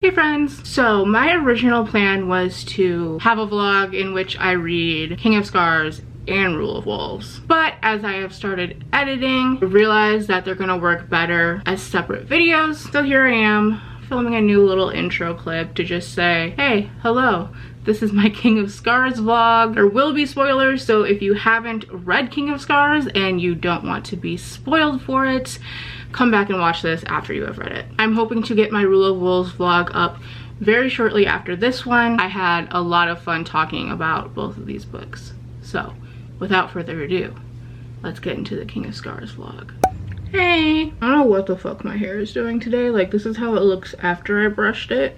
Hey friends! So my original plan was to have a vlog in which I read King of Scars and Rule of Wolves. But as I have started editing, I realized that they're gonna work better as separate videos. So here I am, filming a new little intro clip to just say, hey, hello. This is my King of Scars vlog. There will be spoilers, so if you haven't read King of Scars and you don't want to be spoiled for it, come back and watch this after you have read it. I'm hoping to get my Rule of Wolves vlog up very shortly after this one. I had a lot of fun talking about both of these books. So, without further ado, let's get into the King of Scars vlog. Hey! I don't know what the fuck my hair is doing today. Like, this is how it looks after I brushed it.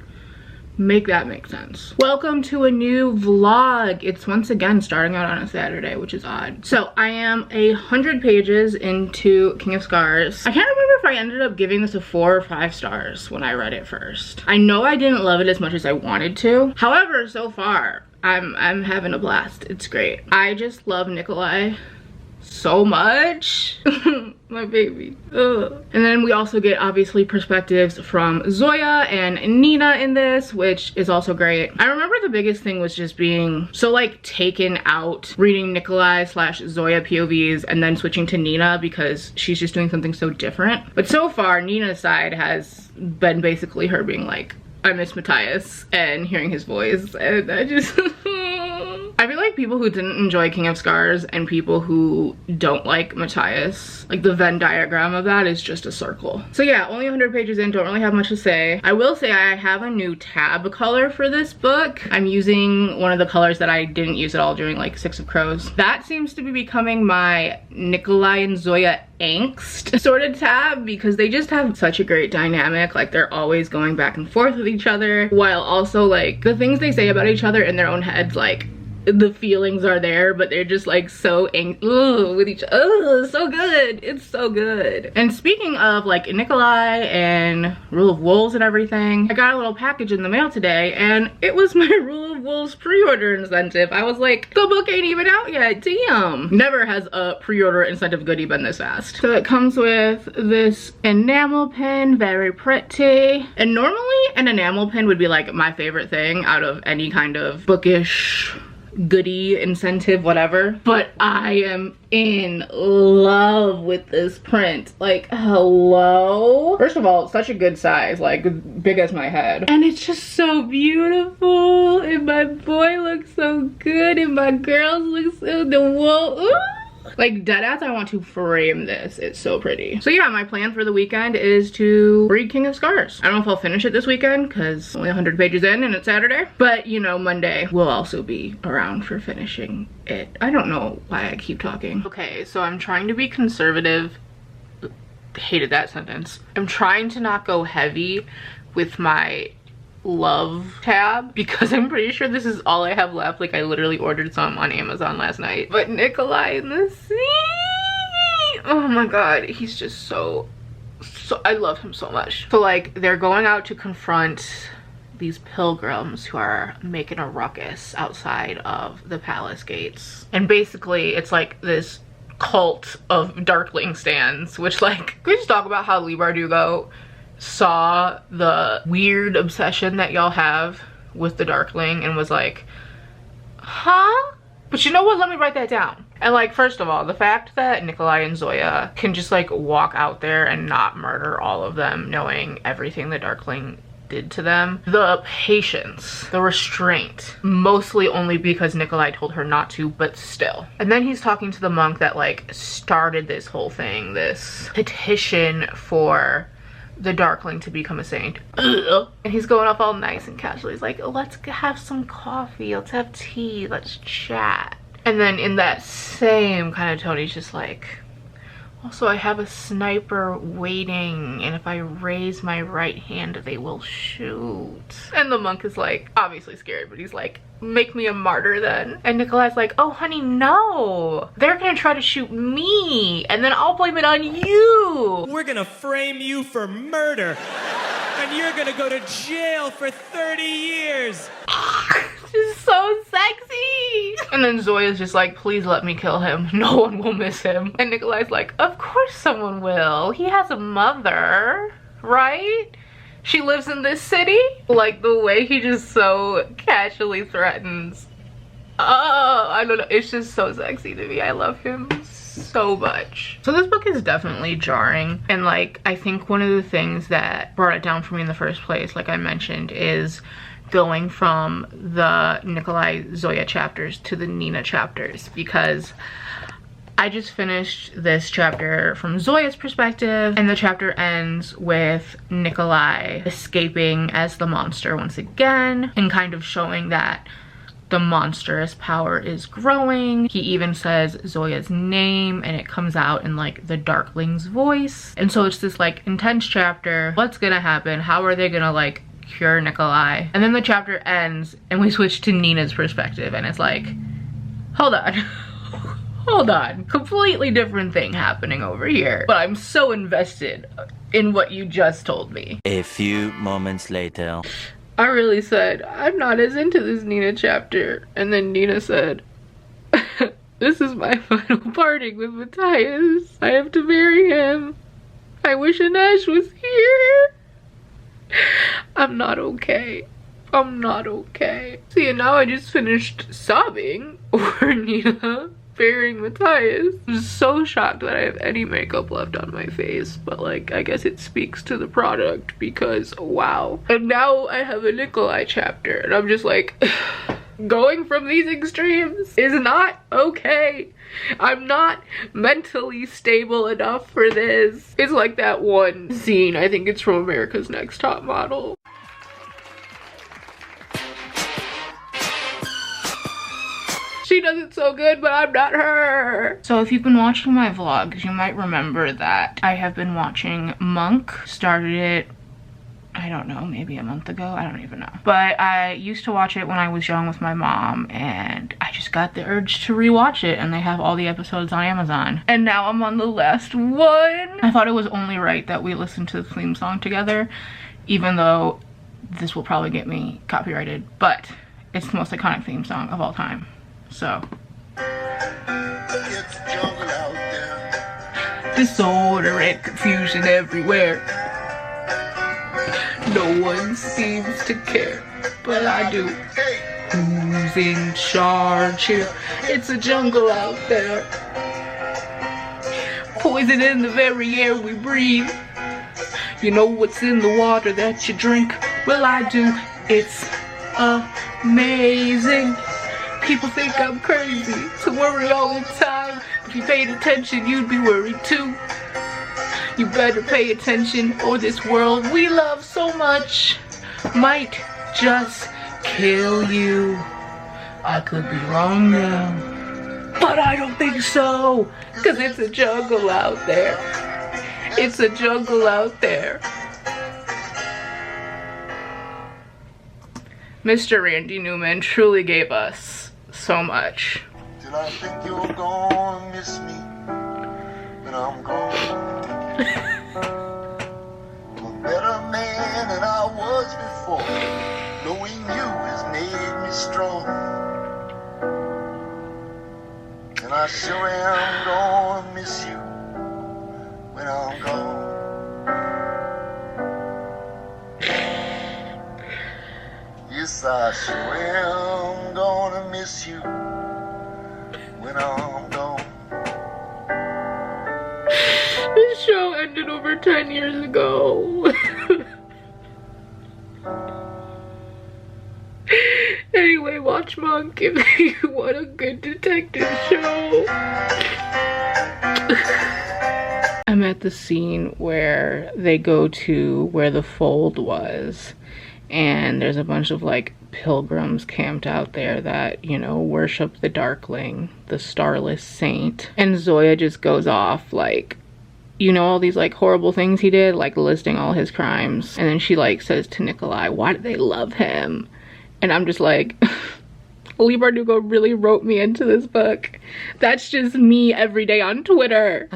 Make that make sense. Welcome to a new vlog. It's once again starting out on a Saturday, which is odd. So I am 100 pages into King of Scars. I can't remember if I ended up giving this a 4 or 5 stars when I read it first. I know I didn't love it as much as I wanted to. However, so far, I'm having a blast. It's great. I just love Nikolai so much. My baby. Ugh. And then we also get obviously perspectives from Zoya and Nina in this, which is also great. I remember the biggest thing was just being so like taken out reading Nikolai / Zoya POVs and then switching to Nina because she's just doing something so different. But so far Nina's side has been basically her being like, I miss Matthias, and hearing his voice, and I just I feel like people who didn't enjoy King of Scars and people who don't like Matthias, like the Venn diagram of that is just a circle. So yeah, only 100 pages in, don't really have much to say. I will say I have a new tab color for this book. I'm using one of the colors that I didn't use at all during like Six of Crows. That seems to be becoming my Nikolai and Zoya angst sort of tab because they just have such a great dynamic. Like they're always going back and forth with each other while also like the things they say about each other in their own heads, like the feelings are there, but they're just like so with each other. So good. It's so good. And speaking of like Nikolai and Rule of Wolves and everything, I got a little package in the mail today and it was my Rule of Wolves pre-order incentive. I was like, the book ain't even out yet. Damn. Never has a pre-order incentive goodie been this fast. So it comes with this enamel pin, very pretty. And normally an enamel pin would be like my favorite thing out of any kind of bookish goodie incentive, whatever, but I am in love with this print. Like, hello. First of all, it's such a good size, like big as my head, and it's just so beautiful, and my boy looks so good, and my girls look so the whoa. Ooh. Like deadass, I want to frame this. It's so pretty. So yeah, my plan for the weekend is to read King of Scars. I don't know if I'll finish it this weekend because only 100 pages in and it's Saturday. But you know, Monday will also be around for finishing it. I don't know why I keep talking. Okay, so I'm trying to be conservative. Hated that sentence. I'm trying to not go heavy with my love tab because I'm pretty sure this is all I have left. Like I literally ordered some on Amazon last night. But Nikolai in the sea, oh my god, he's just so I love him so much. So like they're going out to confront these pilgrims who are making a ruckus outside of the palace gates, and basically it's like this cult of Darkling stands, which like, can we just talk about how Leigh Bardugo saw the weird obsession that y'all have with the Darkling and was like, huh? But you know what, let me write that down. And like, first of all, the fact that Nikolai and Zoya can just like walk out there and not murder all of them knowing everything the Darkling did to them. The patience, the restraint, mostly only because Nikolai told her not to, but still. And then he's talking to the monk that like started this whole thing, this petition for the Darkling to become a saint. Ugh. And he's going off all nice and casual. He's like, let's have some coffee, let's have tea, let's chat. And then in that same kind of tone, he's just like, also I have a sniper waiting, and if I raise my right hand, they will shoot. And the monk is like, obviously scared, but he's like, make me a martyr then. And Nikolai's like, oh honey, no. They're gonna try to shoot me, and then I'll blame it on you. We're gonna frame you for murder, and you're gonna go to jail for 30 years. She's so sexy. And then Zoya's just like, please let me kill him. No one will miss him. And Nikolai's like, of course someone will. He has a mother, right? She lives in this city? Like the way he just so casually threatens. Oh, I don't know. It's just so sexy to me. I love him so much. So this book is definitely jarring. And like, I think one of the things that brought it down for me in the first place, like I mentioned, is going from the Nikolai Zoya chapters to the Nina chapters, because I just finished this chapter from Zoya's perspective, and the chapter ends with Nikolai escaping as the monster once again and kind of showing that the monstrous power is growing. He even says Zoya's name and it comes out in like the Darkling's voice. And so it's this like intense chapter. What's gonna happen? How are they gonna like cure Nikolai? And then the chapter ends and we switch to Nina's perspective and it's like, hold on. Hold on. Completely different thing happening over here. But I'm so invested in what you just told me. A few moments later. I really said, I'm not as into this Nina chapter. And then Nina said, this is my final parting with Matthias. I have to marry him. I wish Anesh was here. I'm not okay. I'm not okay. See, and now I just finished sobbing over Nina burying Matthias. I'm so shocked that I have any makeup left on my face, but like, I guess it speaks to the product because wow. And now I have a Nikolai chapter and I'm just like, going from these extremes is not okay. I'm not mentally stable enough for this. It's like that one scene, I think it's from America's Next Top Model. She does it so good, but I'm not her. So if you've been watching my vlogs, you might remember that I have been watching Monk. Started it, I don't know, maybe a month ago. I don't even know. But I used to watch it when I was young with my mom, and I just got the urge to rewatch it, and they have all the episodes on Amazon. And now I'm on the last one. I thought it was only right that we listen to the theme song together, even though this will probably get me copyrighted, but it's the most iconic theme song of all time. So it's jungle out there. Disorder and confusion everywhere. No one seems to care, but I do. Hey, Who's in charge here? It's a jungle out there. Poison in the very air we breathe. You know what's in the water that you drink? Well, I do. It's amazing. People think I'm crazy to worry all the time. If you paid attention, you'd be worried too. You better pay attention or this world we love so much might just kill you. I could be wrong now, but I don't think so, 'cause it's a jungle out there. It's a jungle out there. Mr. Randy Newman truly gave us so much. till I think you're gonna miss me when I'm gone. I'm a better man than I was before. Knowing you has made me strong. And I sure am gonna miss you when I'm gone. Yes, I sure am gonna miss you when I'm gone. This show ended over 10 years ago. Anyway, watch Monk if you want a good detective show. I'm at the scene where they go to where the fold was, and there's a bunch of like pilgrims camped out there that, you know, worship the Darkling, the starless saint. And Zoya just goes off like, you know, all these like horrible things he did, like listing all his crimes. And then she like says to Nikolai, why do they love him? And I'm just like, Leigh Bardugo really wrote me into this book. That's just me every day on Twitter.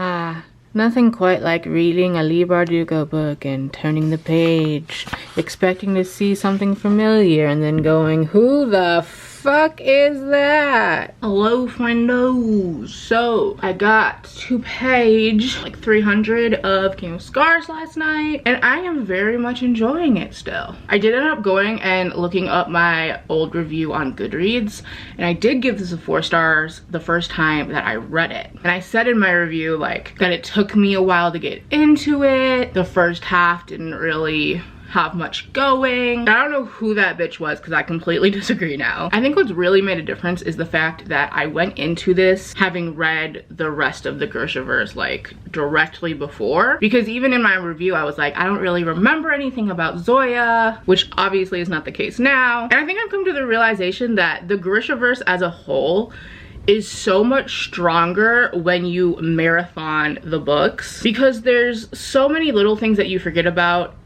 Nothing quite like reading a Leigh Bardugo book and turning the page, expecting to see something familiar and then going, who the fuck is that? Hello, friendos. So I got to page like 300 of King of Scars last night, and I am very much enjoying it still. I did end up going and looking up my old review on Goodreads, and I did give this a 4 stars the first time that I read it. And I said in my review like that it took me a while to get into it. The first half didn't really have much going. I don't know who that bitch was because I completely disagree now. I think what's really made a difference is the fact that I went into this having read the rest of the Grishaverse like directly before, because even in my review I was like, I don't really remember anything about Zoya, which obviously is not the case now. And I think I've come to the realization that the Grishaverse as a whole is so much stronger when you marathon the books, because there's so many little things that you forget about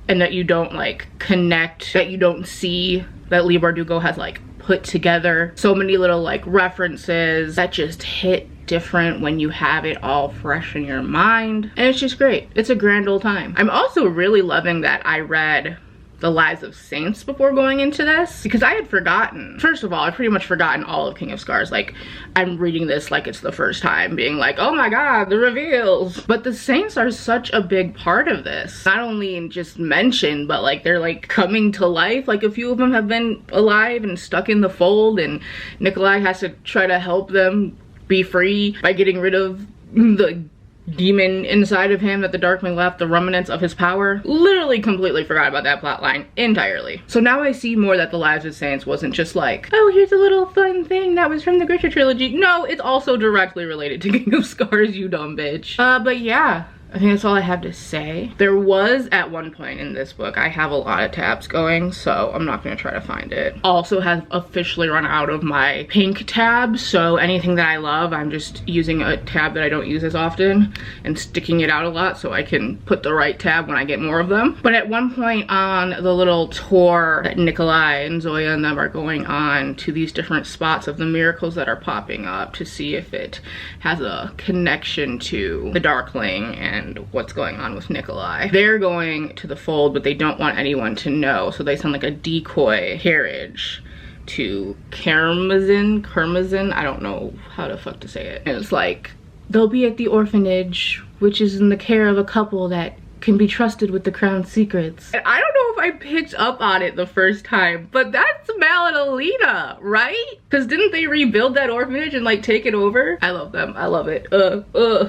and that you don't like connect, that you don't see, that Leigh Bardugo has like put together. So many little like references that just hit different when you have it all fresh in your mind. And it's just great. It's a grand old time. I'm also really loving that I read The Lives of Saints before going into this, because I had forgotten. First of all, I've pretty much forgotten all of King of Scars. Like, I'm reading this like it's the first time, being like, oh my god, the reveals. But the Saints are such a big part of this. Not only in just mention, but like they're like coming to life. Like a few of them have been alive and stuck in the fold, and Nikolai has to try to help them be free by getting rid of the demon inside of him that the Darkling left, the remnants of his power. Literally completely forgot about that plot line entirely. So now I see more that The Lives of Saints wasn't just like, oh, here's a little fun thing that was from the Grisha trilogy. No, it's also directly related to King of Scars, you dumb bitch. But yeah, I think that's all I have to say. There was at one point in this book, I have a lot of tabs going, so I'm not gonna try to find it. Also have officially run out of my pink tabs, so anything that I love, I'm just using a tab that I don't use as often and sticking it out a lot so I can put the right tab when I get more of them. But at one point on the little tour that Nikolai and Zoya and them are going on to these different spots of the miracles that are popping up to see if it has a connection to the Darkling and what's going on with Nikolai. They're going to the fold, but they don't want anyone to know, so they send like a decoy carriage to Kermazin, I don't know how the fuck to say it. And it's like, they'll be at the orphanage, which is in the care of a couple that can be trusted with the crown's secrets. And I don't know if I picked up on it the first time, but that's Mal and Alina, right? Because didn't they rebuild that orphanage and like take it over? I love them. I love it.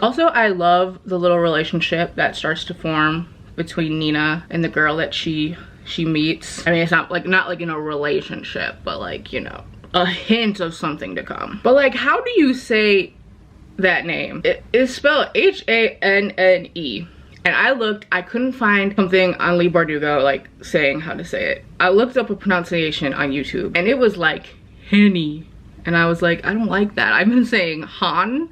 Also, I love the little relationship that starts to form between Nina and the girl that she meets. I mean, it's not like in a relationship, but like, you know, a hint of something to come. But like, how do you say that name? It is spelled H-A-N-N-E. And I couldn't find something on Leigh Bardugo like saying how to say it. I looked up a pronunciation on YouTube and it was like Henny. And I was like, I don't like that. I've been saying Han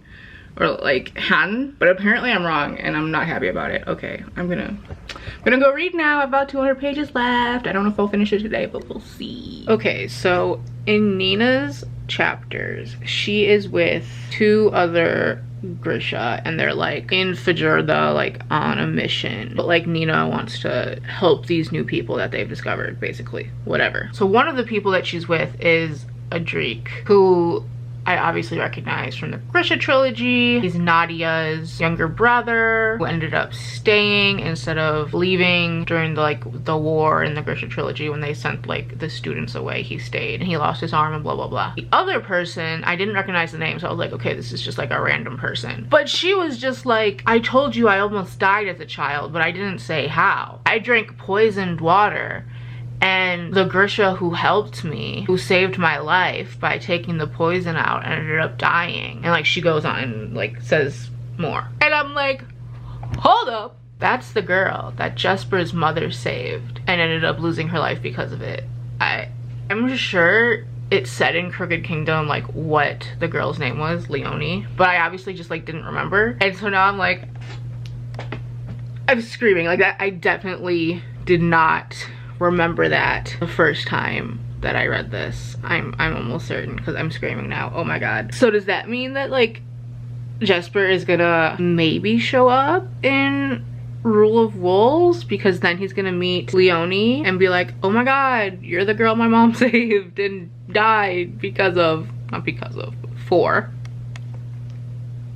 or like Han, but apparently I'm wrong and I'm not happy about it. Okay, I'm gonna go read now. About 200 pages left. I don't know if I'll finish it today, but we'll see. Okay, so in Nina's chapters, she is with 2 other Grisha and they're like in Fajerda, like on a mission, but like Nina wants to help these new people that they've discovered, basically, whatever. So one of the people that she's with is Adrik, who I obviously recognize from the Grisha trilogy. He's Nadia's younger brother who ended up staying instead of leaving during the war in the Grisha trilogy when they sent like the students away. He stayed and he lost his arm and blah blah blah. The other person, I didn't recognize the name, so I was like, okay, this is just like a random person. But she was just like, I told you I almost died as a child, but I didn't say how. I drank poisoned water. And the Grisha who helped me, who saved my life by taking the poison out, ended up dying. And like she goes on and like says more. And I'm like, hold up. That's the girl that Jesper's mother saved and ended up losing her life because of it. I'm just sure it said in Crooked Kingdom like what the girl's name was, Leonie. But I obviously just like didn't remember. And so now I'm like, I'm screaming like that. I definitely did not remember that the first time that I read this. I'm almost certain because I'm screaming now. Oh my god. So does that mean that like Jesper is gonna maybe show up in Rule of Wolves, because then he's gonna meet Leonie and be like, oh my god, you're the girl my mom saved and died because of, not because of, for.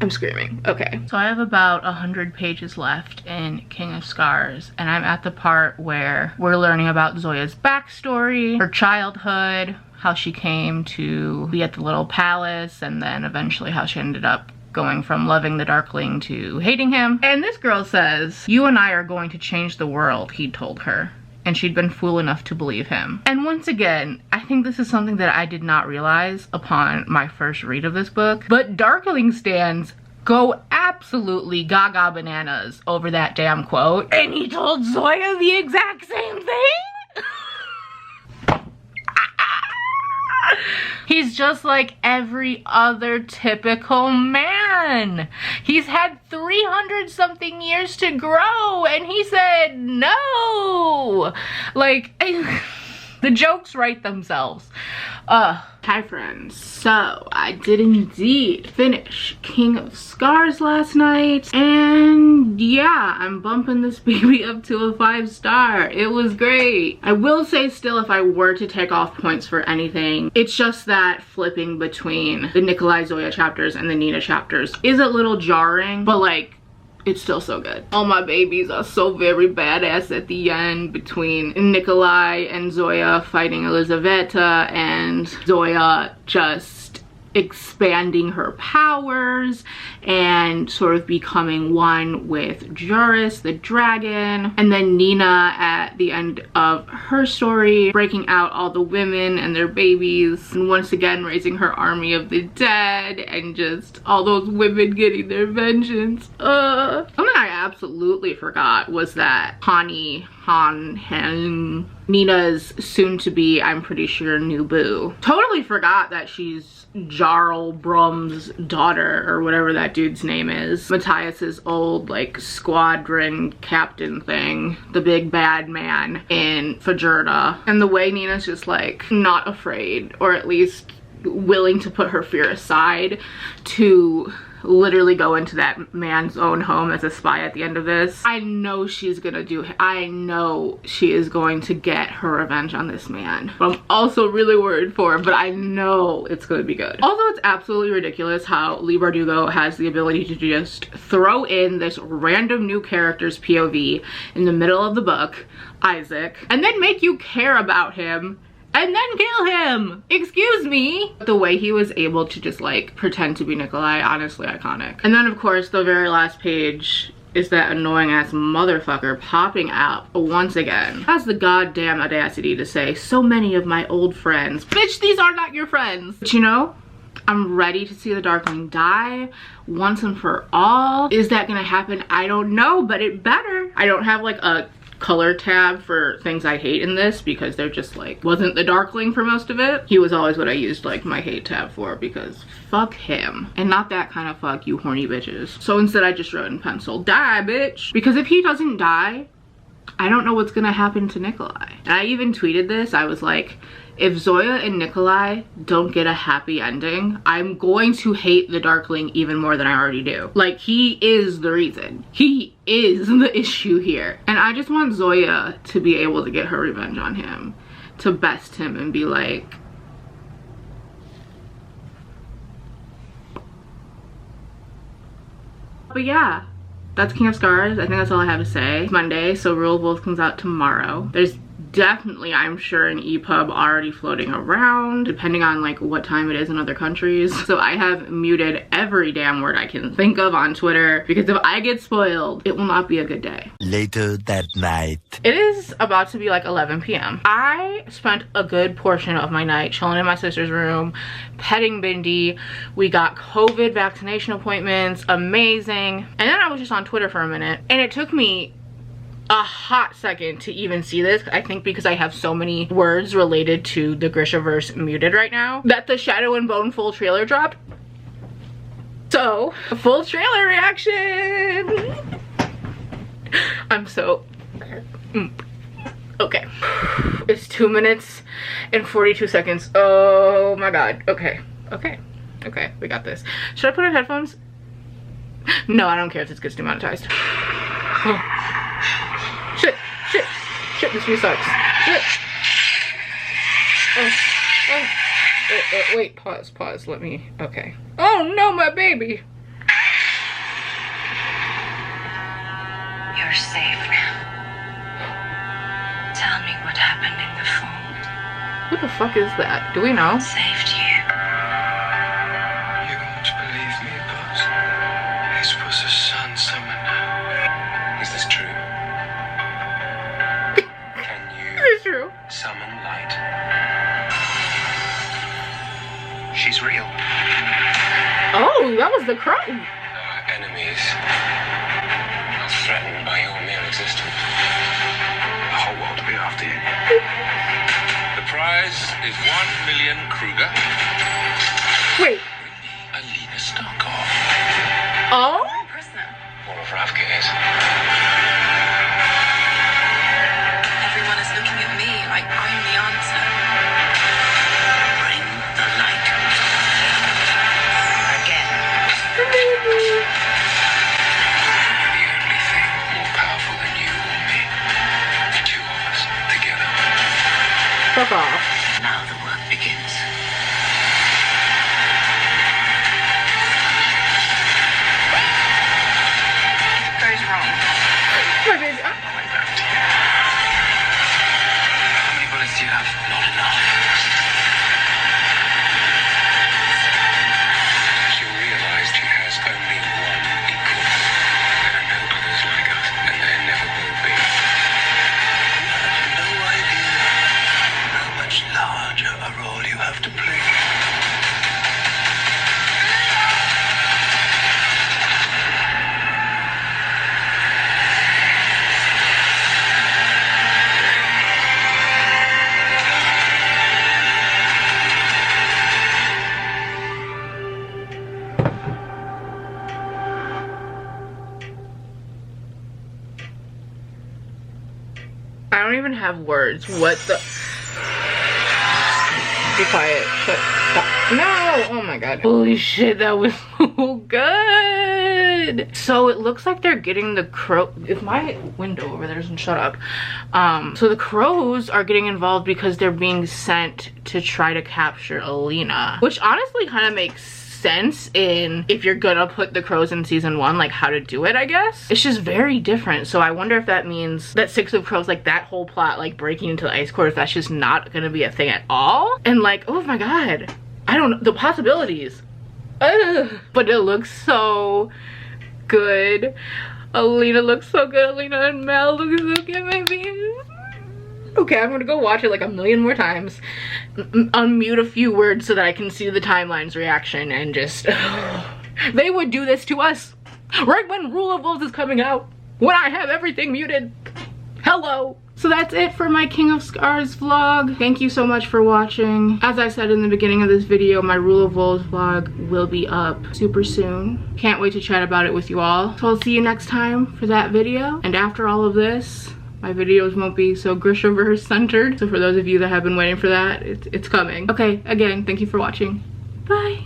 I'm screaming. Okay. So I have about 100 pages left in King of Scars, and I'm at the part where we're learning about Zoya's backstory, her childhood, how she came to be at the little palace, and then eventually how she ended up going from loving the Darkling to hating him. And this girl says, you and I are going to change the world, he told her. And she'd been fool enough to believe him. And once again, I think this is something that I did not realize upon my first read of this book, but Darkling stans go absolutely gaga bananas over that damn quote. And he told Zoya the exact same thing? He's just like every other typical man. He's had 300 something years to grow and he said no. Like, the jokes write themselves. Hi friends, so I did indeed finish King of Scars last night, and yeah, I'm bumping this baby up to a 5-star. It was great. I will say still, if I were to take off points for anything, it's just that flipping between the Nikolai Zoya chapters and the Nina chapters is a little jarring, but like, it's still so good. All my babies are so very badass at the end, between Nikolai and Zoya fighting Elizaveta and Zoya just expanding her powers and sort of becoming one with Juris the dragon, and then Nina at the end of her story breaking out all the women and their babies and once again raising her army of the dead, and just all those women getting their vengeance. Something I absolutely forgot was that Nina's soon-to-be, I'm pretty sure, new boo. Totally forgot that she's Jarl Brum's daughter, or whatever that dude's name is. Matthias's old, like, squadron captain thing. The big bad man in Fajerda. And the way Nina's just, like, not afraid, or at least willing to put her fear aside to literally go into that man's own home as a spy at the end of this. I know she's gonna do it. I know she is going to get her revenge on this man. But I'm also really worried for her, but I know it's gonna be good. Although it's absolutely ridiculous how Leigh Bardugo has the ability to just throw in this random new character's POV in the middle of the book, Isaac, and then make you care about him and then kill him. Excuse me. The way he was able to just like pretend to be Nikolai, honestly iconic. And then of course the very last page is that annoying ass motherfucker popping out once again. Has the goddamn audacity to say, so many of my old friends. Bitch, these are not your friends. But you know, I'm ready to see the Darkling die once and for all. Is that gonna happen? I don't know, but it better. I don't have like a color tab for things I hate in this because they're just like, wasn't the Darkling for most of it. He was always what I used like my hate tab for, because fuck him. And not that kind of fuck, you horny bitches. So instead I just wrote in pencil, die bitch. Because if he doesn't die, I don't know what's gonna happen to Nikolai. And I even tweeted this, I was like, if Zoya and Nikolai don't get a happy ending, I'm going to hate the Darkling even more than I already do. Like, he is the reason. He is the issue here. And I just want Zoya to be able to get her revenge on him. To best him and be like, but yeah, that's King of Scars. I think that's all I have to say. It's Monday, so Rule of Wolves comes out tomorrow. There's definitely, I'm sure, an EPUB already floating around, depending on like what time it is in other countries. So I have muted every damn word I can think of on Twitter, because if I get spoiled, it will not be a good day. Later that night. It is about to be like 11 p.m. I spent a good portion of my night chilling in my sister's room, petting Bindi. We got COVID vaccination appointments, amazing. And then I was just on Twitter for a minute, and it took me a hot second to even see this, I think because I have so many words related to the Grishaverse muted right now, that the Shadow and Bone full trailer dropped. So, full trailer reaction! I'm so... Okay. It's 2 minutes and 42 seconds. Oh my god. Okay. Okay. Okay, we got this. Should I put in headphones? No, I don't care if this gets demonetized. Oh. Shit, this view sucks. Shit. Wait, pause, let me, okay. Oh no, my baby. You're safe now. Tell me what happened in the fold. Who the fuck is that? Do we know? Saved you. You won't believe me, but this was a sun summoner. Is this true? Can you It's true. summon light? She's real. Oh, that was the crow. Our enemies are threatened by your mere existence. The whole world will be after you. The prize is 1 million Kruger. Wait. Alina Starkov. Oh? Prisoner. Or if Ravka is. Everyone is looking at me like I'm the answer. Bring the light. Again. The only thing more powerful than you or me. The two of us together. Fuck off. Now the work begins. If it goes wrong, My baby. On my way back to you. How many bullets do you have? Not enough. She'll realize she has only one equal. There are no others like us, and there never will be. You have no idea how much larger a role you have to play. I don't even have words. What the? Be quiet. Stop. No! Oh my god. Holy shit, that was so good. So it looks like they're getting the crow. If my window over there doesn't shut up. So the crows are getting involved because they're being sent to try to capture Alina, which honestly kind of makes sense in if you're gonna put the crows in season 1, like how to do it, I guess. It's just very different. So I wonder if that means that Six of Crows, like that whole plot, like breaking into the ice court, if that's just not gonna be a thing at all. And like, oh my god, I don't know, the possibilities. Ugh. But it looks so good. Alina looks so good. Alina and Mel look so good, my baby. Okay, I'm gonna go watch it like a million more times, unmute a few words so that I can see the timeline's reaction, and just they would do this to us right when Rule of Wolves is coming out, when I have everything muted. Hello. So that's it for my King of Scars vlog. Thank you so much for watching. As I said in the beginning of this video, my Rule of Wolves vlog will be up super soon. Can't wait to chat about it with you all. So I'll see you next time for that video. And after all of this, my videos won't be so Grishaverse centered. So for those of you that have been waiting for that, it's coming. Okay, again, thank you for watching. Bye.